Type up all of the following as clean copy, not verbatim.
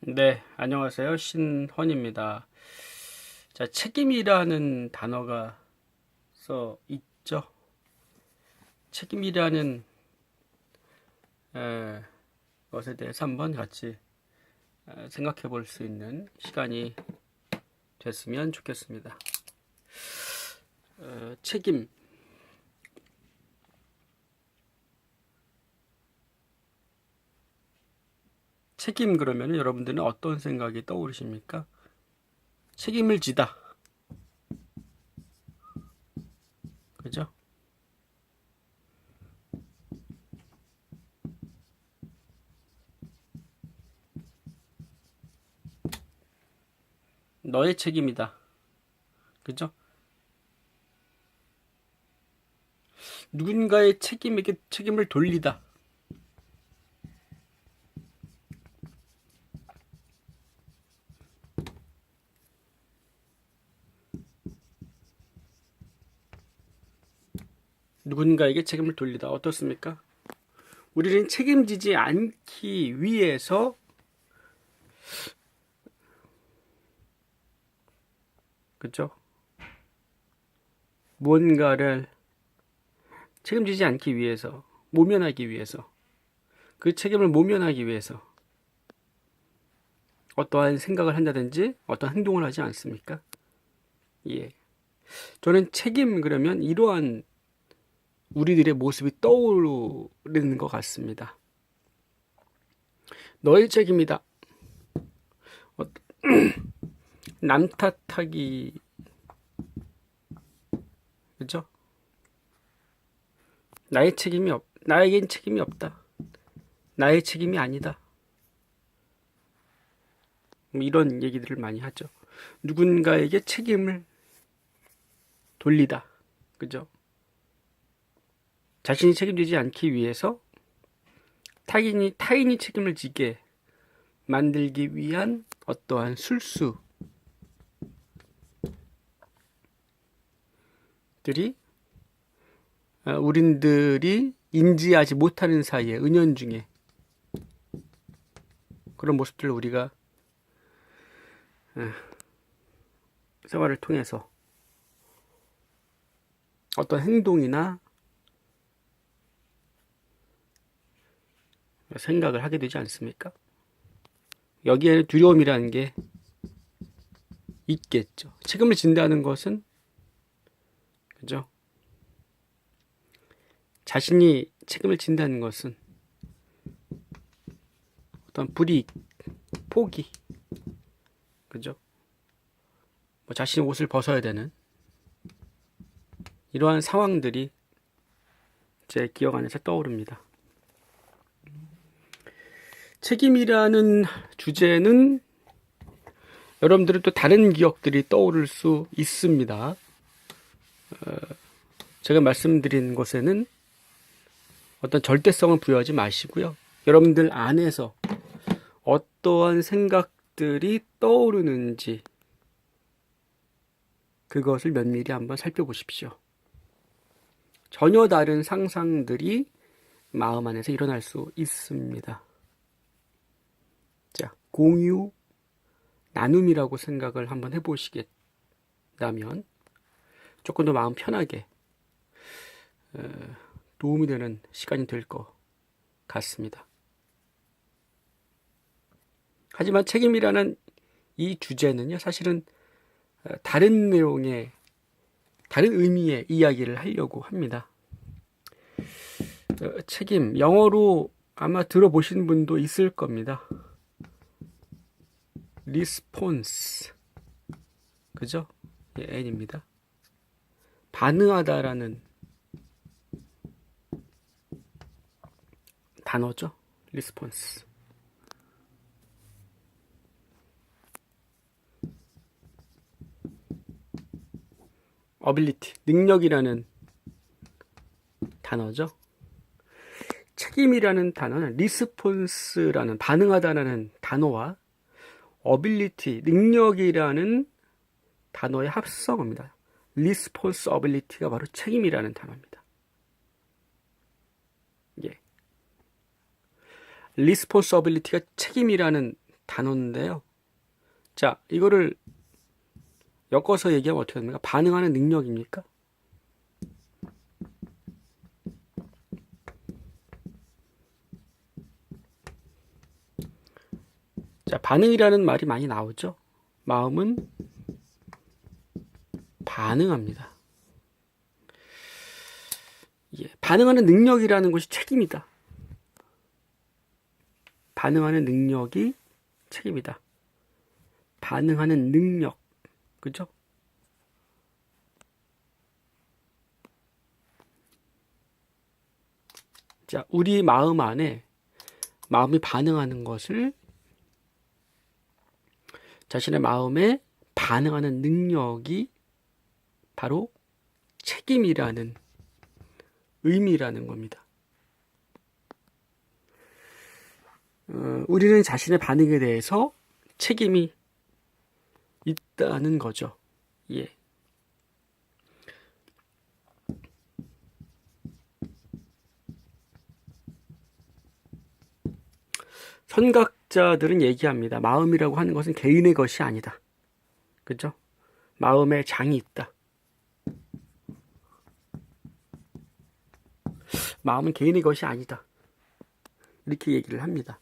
네, 안녕하세요. 신헌입니다. 자, 책임이라는 단어가 써 있죠. 책임이라는 에, 것에 대해서 한번 같이 생각해 볼 수 있는 시간이 됐으면 좋겠습니다. 책임. 책임 그러면 여러분들은 어떤 생각이 떠오르십니까? 책임을 지다. 그죠? 너의 책임이다. 그죠? 누군가의 책임에게 책임을 돌리다. 누군가에게 책임을 돌리다. 어떻습니까? 우리는 책임지지 않기 위해서 그죠? 무언가를 책임지지 않기 위해서, 모면하기 위해서, 그 책임을 모면하기 위해서 어떠한 생각을 한다든지 어떤 행동을 하지 않습니까? 예. 저는 책임 그러면 이러한 우리들의 모습이 떠오르는 것 같습니다. 너의 책임이다. 남 탓하기, 그죠? 나에겐 책임이 없다. 나의 책임이 아니다. 뭐 이런 얘기들을 많이 하죠. 누군가에게 책임을 돌리다. 그죠? 자신이 책임지지 않기 위해서 타인이 책임을 지게 만들기 위한 어떠한 술수들이 우린들이 인지하지 못하는 사이에 은연중에 그런 모습들을 우리가 생활을 통해서 어떤 행동이나 생각을 하게 되지 않습니까? 여기에는 두려움이라는 게 있겠죠. 책임을 진다는 것은 그죠? 자신이 책임을 진다는 것은 어떤 불이익, 포기, 그죠? 뭐 자신의 옷을 벗어야 되는 이러한 상황들이 제 기억 안에서 떠오릅니다. 책임이라는 주제는 여러분들은 또 다른 기억들이 떠오를 수 있습니다. 제가 말씀드린 것에는 어떤 절대성을 부여하지 마시고요. 여러분들 안에서 어떠한 생각들이 떠오르는지 그것을 면밀히 한번 살펴보십시오. 전혀 다른 상상들이 마음 안에서 일어날 수 있습니다. 자, 공유, 나눔이라고 생각을 한번 해보시겠다면 조금 더 마음 편하게 도움이 되는 시간이 될 것 같습니다. 하지만 책임이라는 이 주제는요, 사실은 다른 내용의, 다른 의미의 이야기를 하려고 합니다. 책임, 영어로 아마 들어보신 분도 있을 겁니다. response. 그죠? 예, N입니다. 반응하다라는 단어죠. response. ability, 능력이라는 단어죠. 책임이라는 단어는 response라는 반응하다라는 단어와 ability, 능력이라는 단어의 합성어입니다. responsibility가 바로 책임이라는 단어입니다. 예. responsibility가 책임이라는 단어인데요. 자, 이거를 엮어서 얘기하면 어떻게 됩니까? 반응하는 능력입니까? 자, 반응이라는 말이 많이 나오죠. 마음은 반응합니다. 예, 반응하는 능력이라는 것이 책임이다. 반응하는 능력이 책임이다. 반응하는 능력, 그죠? 자, 우리 마음 안에 마음이 반응하는 것을 자신의 마음에 반응하는 능력이 바로 책임이라는 의미라는 겁니다. 우리는 자신의 반응에 대해서 책임이 있다는 거죠. 예. 선각자들은 얘기합니다. 마음이라고 하는 것은 개인의 것이 아니다. 그죠? 마음에 장이 있다. 마음은 개인의 것이 아니다. 이렇게 얘기를 합니다.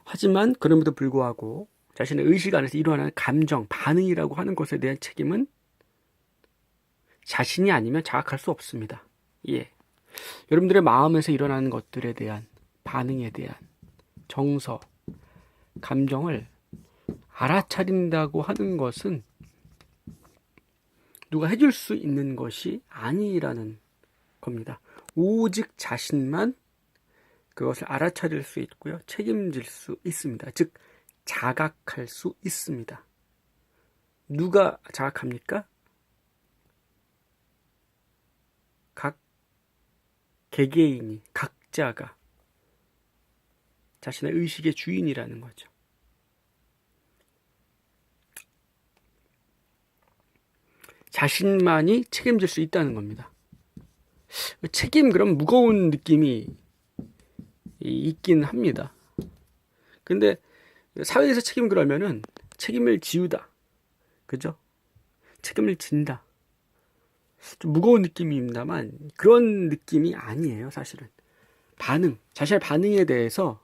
하지만 그럼에도 불구하고 자신의 의식 안에서 일어나는 감정, 반응이라고 하는 것에 대한 책임은 자신이 아니면 자각할 수 없습니다. 예. 여러분들의 마음에서 일어나는 것들에 대한 반응에 대한 정서, 감정을 알아차린다고 하는 것은 누가 해줄 수 있는 것이 아니라는 겁니다. 오직 자신만 그것을 알아차릴 수 있고요. 책임질 수 있습니다. 즉 자각할 수 있습니다. 누가 자각합니까? 각 개개인이, 각자가 자신의 의식의 주인이라는 거죠. 자신만이 책임질 수 있다는 겁니다. 책임, 그럼 무거운 느낌이 있긴 합니다. 근데 사회에서 책임 그러면은 책임을 지우다. 그죠? 책임을 진다. 좀 무거운 느낌입니다만 그런 느낌이 아니에요, 사실은. 반응, 자신의 반응에 대해서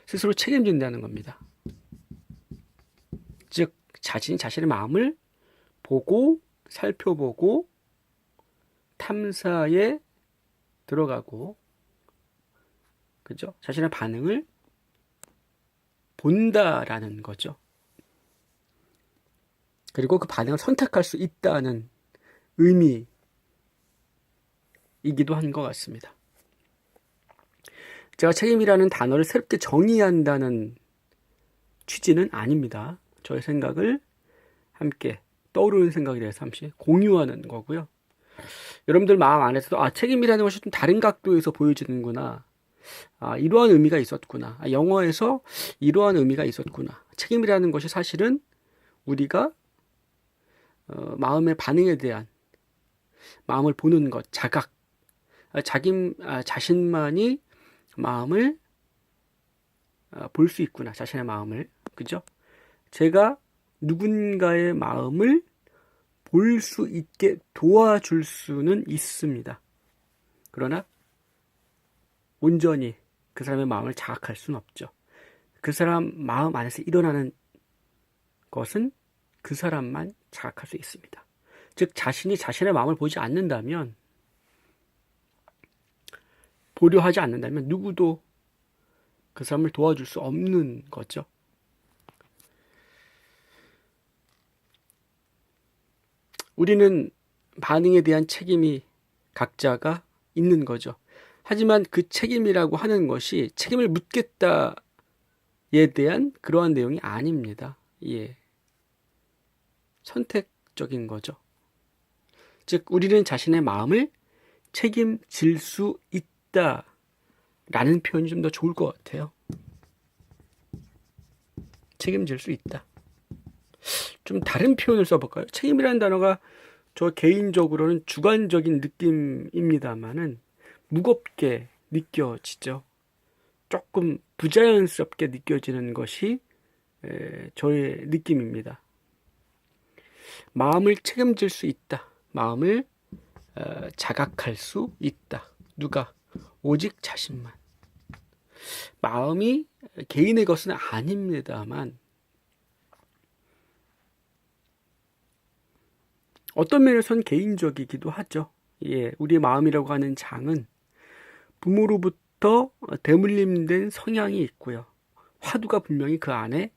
스스로 책임진다는 겁니다. 즉, 자신이 자신의 마음을 보고, 살펴보고, 탐사에 들어가고, 그죠? 자신의 반응을 본다라는 거죠. 그리고 그 반응을 선택할 수 있다는 의미이기도 한 것 같습니다. 제가 책임이라는 단어를 새롭게 정의한다는 취지는 아닙니다. 저의 생각을 함께 떠오르는 생각에 대해서 잠시 공유하는 거고요. 여러분들 마음 안에서도 책임이라는 것이 좀 다른 각도에서 보여지는구나. 이러한 의미가 있었구나. 영어에서 이러한 의미가 있었구나. 책임이라는 것이 사실은 우리가 마음의 반응에 대한 마음을 보는 것, 자각, 자신만이 마음을 볼 수 있구나. 자신의 마음을, 그죠? 제가 누군가의 마음을 볼 수 있게 도와줄 수는 있습니다. 그러나 온전히 그 사람의 마음을 자각할 수는 없죠. 그 사람 마음 안에서 일어나는 것은 그 사람만 자각할 수 있습니다. 즉 자신이 자신의 마음을 보지 않는다면, 보려 하지 않는다면 누구도 그 사람을 도와줄 수 없는 거죠. 우리는 반응에 대한 책임이 각자가 있는 거죠. 하지만 그 책임이라고 하는 것이 책임을 묻겠다에 대한 그러한 내용이 아닙니다. 예. 선택적인 거죠. 즉 우리는 자신의 마음을 책임질 수 있다라는 표현이 좀 더 좋을 것 같아요. 책임질 수 있다. 좀 다른 표현을 써볼까요? 책임이라는 단어가 저 개인적으로는 주관적인 느낌입니다만은 무겁게 느껴지죠. 조금 부자연스럽게 느껴지는 것이 저의 느낌입니다. 마음을 책임질 수 있다. 마음을 자각할 수 있다. 누가? 오직 자신만. 마음이 개인의 것은 아닙니다만 어떤 면에서는 개인적이기도 하죠. 예, 우리의 마음이라고 하는 장은 부모로부터 대물림된 성향이 있고요. 화두가 분명히 그 안에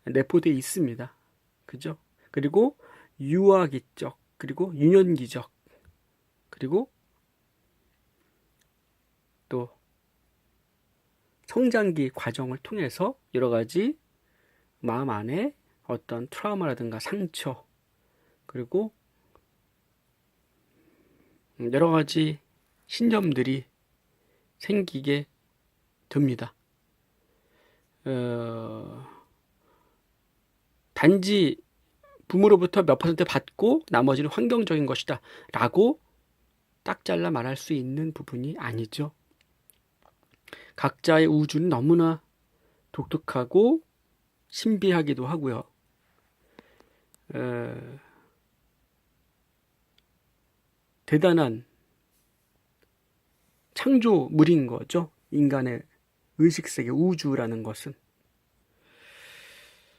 내포되어 있습니다. 그죠? 그리고 유아기적, 그리고 유년기적, 그리고 또 성장기 과정을 통해서 여러 가지 마음 안에 어떤 트라우마라든가 상처, 그리고 여러 가지 신념들이 생기게 됩니다. 단지 부모로부터 몇 퍼센트 받고 나머지는 환경적인 것이다 라고 딱 잘라 말할 수 있는 부분이 아니죠. 각자의 우주는 너무나 독특하고 신비하기도 하고요. 대단한 창조물인 거죠. 인간의 의식세계, 우주라는 것은.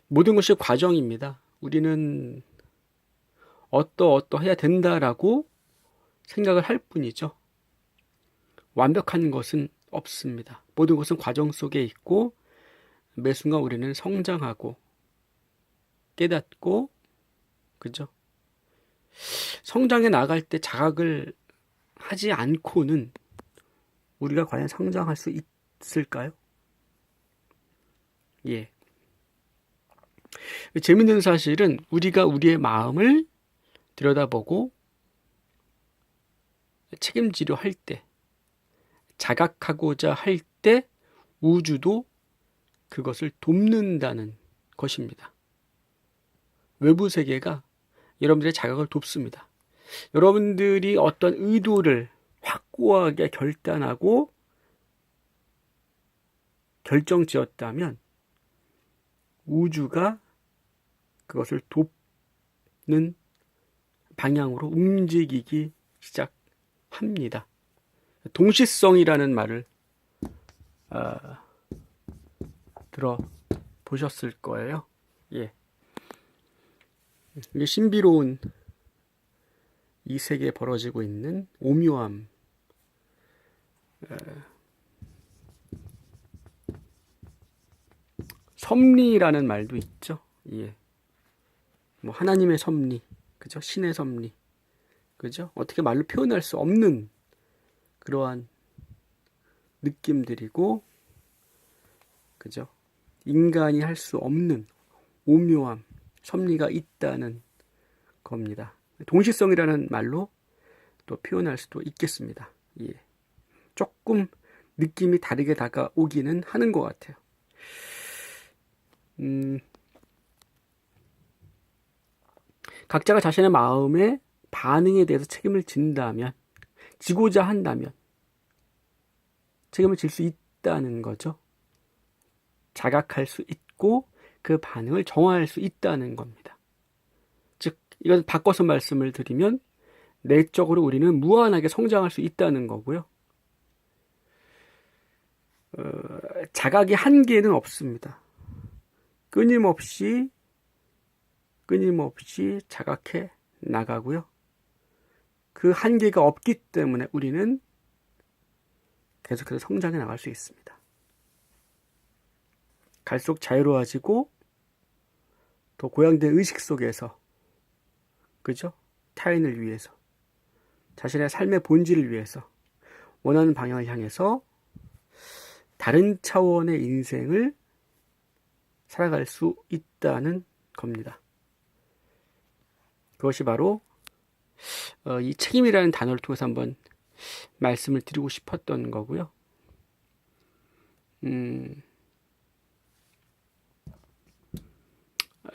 모든 것이 과정입니다. 우리는 어떠해야 된다라고 생각을 할 뿐이죠. 완벽한 것은 없습니다. 모든 것은 과정 속에 있고 매 순간 우리는 성장하고 깨닫고, 그죠? 성장해 나갈 때 자각을 하지 않고는 우리가 과연 성장할 수 있을까요? 예. 재밌는 사실은 우리가 우리의 마음을 들여다보고 책임지려 할 때, 자각하고자 할 때 우주도 그것을 돕는다는 것입니다. 외부 세계가 여러분들의 자각을 돕습니다. 여러분들이 어떤 의도를 확고하게 결단하고 결정지었다면 우주가 그것을 돕는 방향으로 움직이기 시작합니다. 동시성이라는 말을 들어보셨을 거예요. 예. 이게 신비로운 이 세계에 벌어지고 있는 오묘함, 섭리라는 말도 있죠. 예. 뭐 하나님의 섭리, 그죠? 신의 섭리, 그죠? 어떻게 말로 표현할 수 없는 그러한 느낌들이고, 그죠? 인간이 할 수 없는 오묘함, 섭리가 있다는 겁니다. 동시성이라는 말로 또 표현할 수도 있겠습니다. 예. 조금 느낌이 다르게 다가오기는 하는 것 같아요. 각자가 자신의 마음의 반응에 대해서 책임을 지고자 한다면 책임을 질 수 있다는 거죠. 자각할 수 있고 그 반응을 정화할 수 있다는 겁니다. 즉, 이건 바꿔서 말씀을 드리면 내적으로 우리는 무한하게 성장할 수 있다는 거고요. 자각의 한계는 없습니다. 끊임없이 자각해 나가고요. 그 한계가 없기 때문에 우리는 계속해서 성장해 나갈 수 있습니다. 갈수록 자유로워지고 더 고양된 의식 속에서, 그죠? 타인을 위해서, 자신의 삶의 본질을 위해서 원하는 방향을 향해서 다른 차원의 인생을 살아갈 수 있다는 겁니다. 그것이 바로 이 책임이라는 단어를 통해서 한번 말씀을 드리고 싶었던 거고요.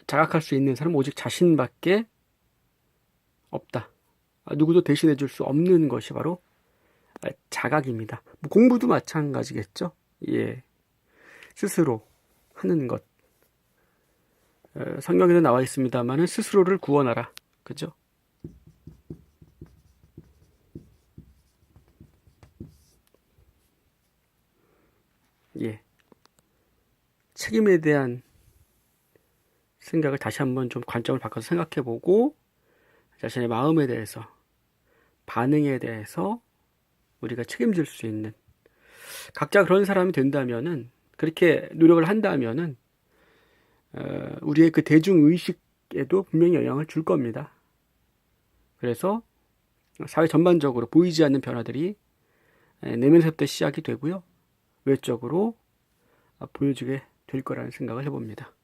자각할 수 있는 사람은 오직 자신밖에 없다. 누구도 대신해 줄 수 없는 것이 바로 자각입니다. 뭐 공부도 마찬가지겠죠. 예. 스스로 하는 것. 성경에도 나와 있습니다만은 스스로를 구원하라. 그죠? 예. 책임에 대한 생각을 다시 한번 좀 관점을 바꿔서 생각해보고 자신의 마음에 대해서, 반응에 대해서 우리가 책임질 수 있는, 각자 그런 사람이 된다면은, 그렇게 노력을 한다면은 우리의 그 대중의식에도 분명히 영향을 줄 겁니다. 그래서 사회 전반적으로 보이지 않는 변화들이 내면에서부터 시작이 되고요, 외적으로 보여지게 될 거라는 생각을 해봅니다.